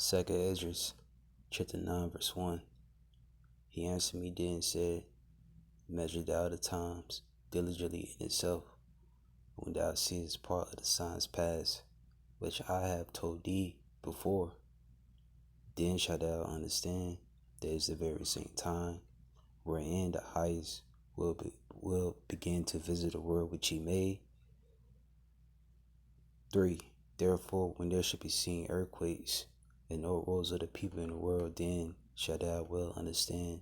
Second Edreas, chapter 9, verse 1. He answered me then and said, Measure thou the times diligently in itself, when thou seest part of the signs past, which I have told thee before. Then shalt thou understand that is the very same time wherein the highest will begin to visit the world which he made. 3. Therefore, when there shall be seen earthquakes and uproars of the people in the world, then shalt thou well understand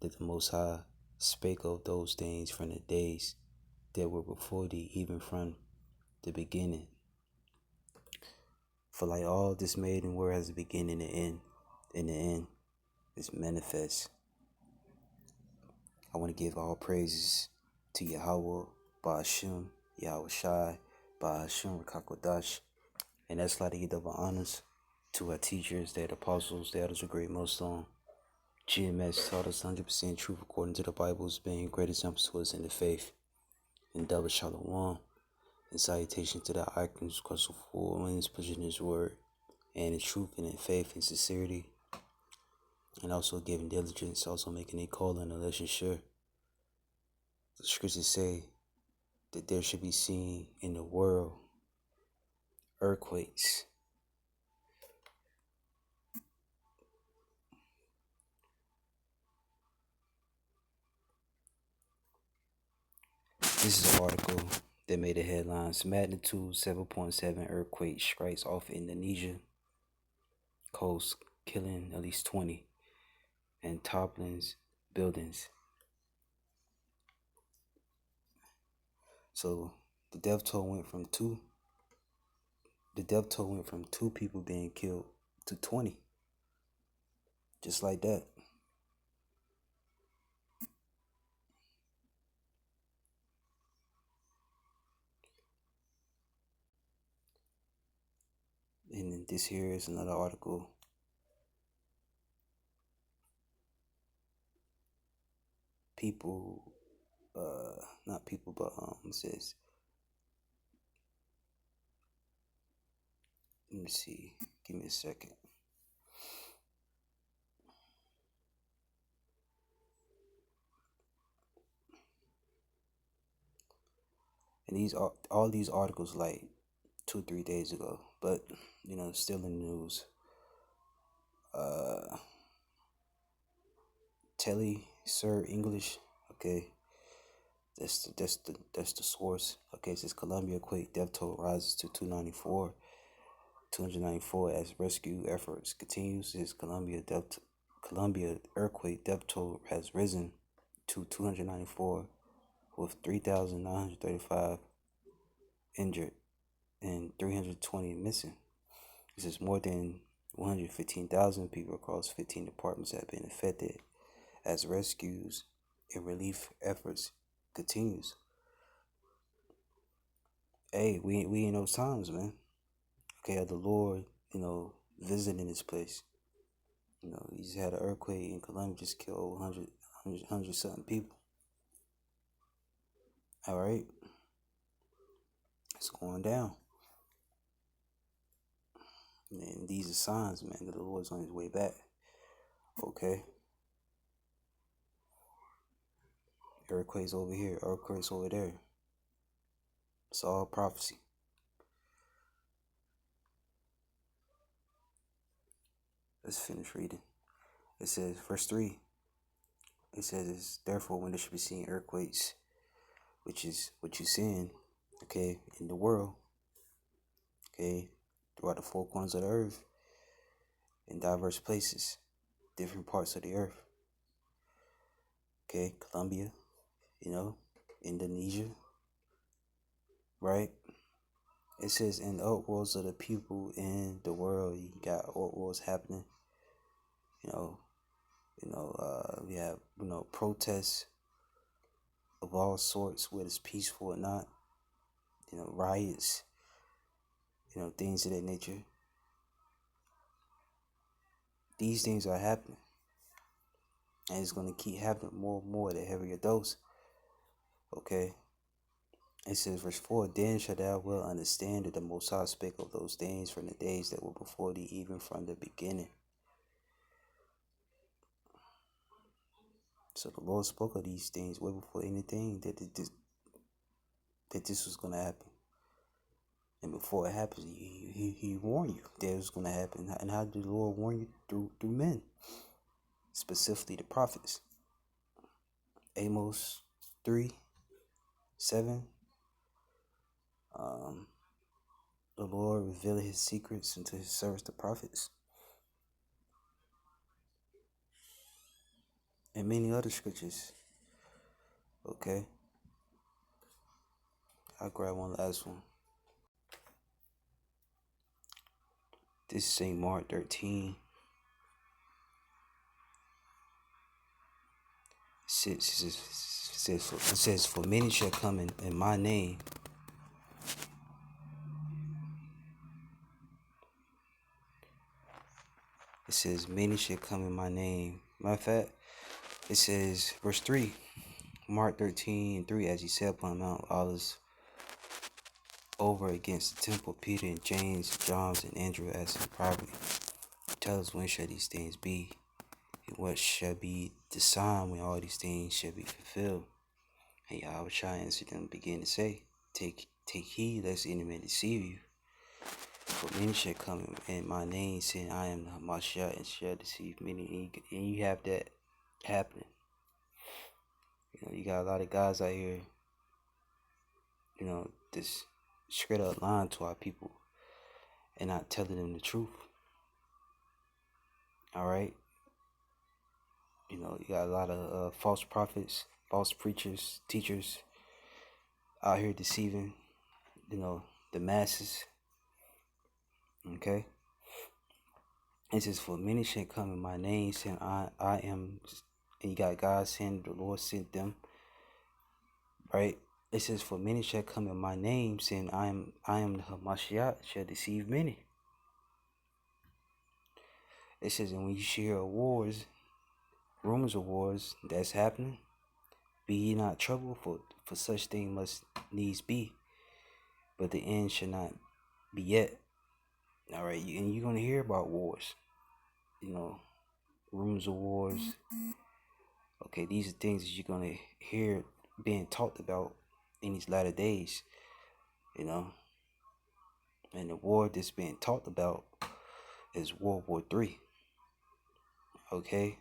that the Most High spake of those things from the days that were before thee, even from the beginning. For like all this made in world has a beginning and end, and the end is manifest. I want to give all praises to Yahweh, Ba'ashem, Yahweh Shai, Ba'ashem, Rakakwadash, and that's like to give double honors to our teachers, their apostles, the elders of great Muslim. GMS taught us 100% truth according to the Bible's being great examples to us in the faith. And double shalom and salutation to the icons crystal full in his pushing his word and in truth and in faith and sincerity, and also giving diligence, also making a call and unless you're sure. The scriptures say that there should be seen in the world earthquakes. This is an article that made the headlines. Magnitude 7.7 earthquake strikes off Indonesia coast, killing at least 20 and toppling buildings. So the death toll went from two people being killed to 20. Just like that. And this here is another article. It says, let me see, give me a second. And all these articles like 2-3 days ago, but still in the news. Telly Sir English, okay. That's the source. Okay, it says Colombia quake death toll rises to 294 as rescue efforts continues. This Colombia earthquake death toll has risen to 294 with 3,935 injured and 320 missing. This is more than 115,000 people across 15 departments have been affected as rescues and relief efforts continues. Hey, we in those times, man. Okay, of the Lord, visiting this place. He just had an earthquake in Colombia, just killed 100 something people. All right, it's going down. And these are signs, man, that the Lord's on his way back. Okay. Earthquakes over here, earthquakes over there. It's all prophecy. Let's finish reading. It says, verse 3. It says, therefore, when there should be seen earthquakes, which is what you're seeing, okay, in the world, okay, throughout the four corners of the earth, in diverse places, different parts of the earth. Okay, Colombia, Indonesia, right? It says in the uproars of the people in the world, you got uproars happening. We have protests of all sorts, whether it's peaceful or not. Riots, things of that nature. These things are happening, and it's going to keep happening more and more the heavier dose. Okay, It says, verse 4, then shalt thou well understand that the Most High spake of those things from the days that were before thee, even from the beginning. So the Lord spoke of these things way before anything that this was going to happen. And before it happens, he warned you that it was going to happen. And how did the Lord warn you? Through men, specifically the prophets. Amos 3:7. The Lord revealed his secrets unto his servants, the prophets. And many other scriptures. Okay. I'll grab one last one. This is St. Mark 13. It says, for many shall come in my name. It says, many shall come in my name. Matter of fact, it says, verse 3, Mark 13:3, as he said upon Mount Olives, over against the temple, Peter and James, John and Andrew asked him privately, tell us, when shall these things be? And what shall be the sign when all these things shall be fulfilled? And Yahweh answered them, begin to say, take heed lest any man deceive you. For many shall come in my name, saying, I am the Hamashiach, and shall deceive many. And you have that happening. You got a lot of guys out here, just straight up lying to our people and not telling them the truth. All right? You got a lot of false prophets, false preachers, teachers out here deceiving, the masses. Okay? It says, for many shall come in my name, saying, I am, and you got God saying the Lord sent them. Right? It says, for many shall come in my name, saying, I am the Hamashiach, shall deceive many. It says, and when you hear of wars, rumors of wars that's happening, be ye not troubled, for such thing must needs be, but the end shall not be yet. All right, and you're going to hear about wars, rumors of wars. Okay, these are things that you're going to hear being talked about in these latter days, and the war that's being talked about is World War III. Okay,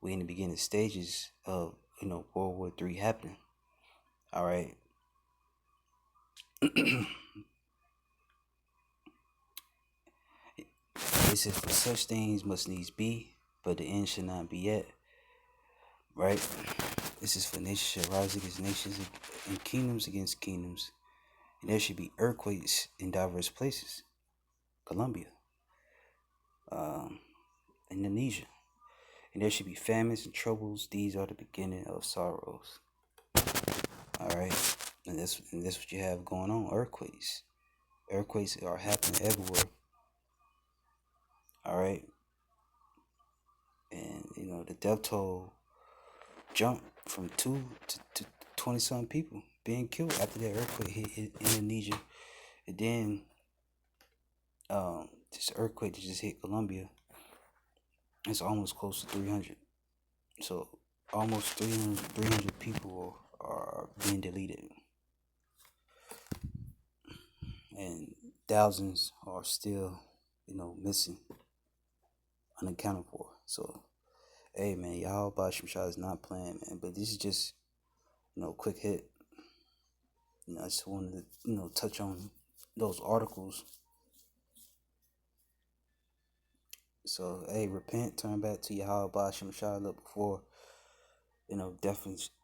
we in the beginning stages of World War III happening. All right. It says, for such things must needs be, but the end shall not be yet. Right? This is, for nations shall rise against nations, and kingdoms against kingdoms, and there should be earthquakes in diverse places. Colombia, Indonesia, and there should be famines and troubles. These are the beginning of sorrows. All right, and that's what you have going on. Earthquakes are happening everywhere. All right, and the death toll jumped from 2 to 20-something people being killed after that earthquake hit Indonesia, and then this earthquake that just hit Colombia. It's almost close to 300. So almost 300 people are being deleted, and thousands are still, missing, unaccounted for. So, hey man, Yahweh Bashim Shah is not playing, man. But this is just, quick hit. I just wanted to, touch on those articles. So, hey, repent, turn back to Yahweh Bashim Shah. Look before,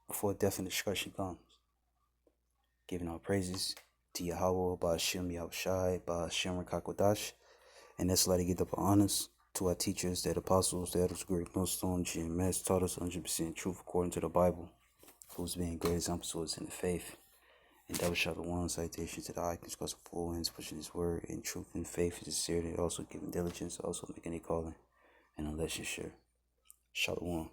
before death and destruction comes. Giving our praises to Yahweh, Ba'ashem Yahushai, Ba'ashem Rakakodash, and that's why to get up honors to our teachers, the apostles, the elders, great millstone, GMS, taught us 100% truth according to the Bible, who's being great examples to us in the faith, and double shalom, citation to the icons, because of full hands, pushing his word in truth and faith, and sincerity, also giving diligence, also making a calling, and unless you're sure. Shalom.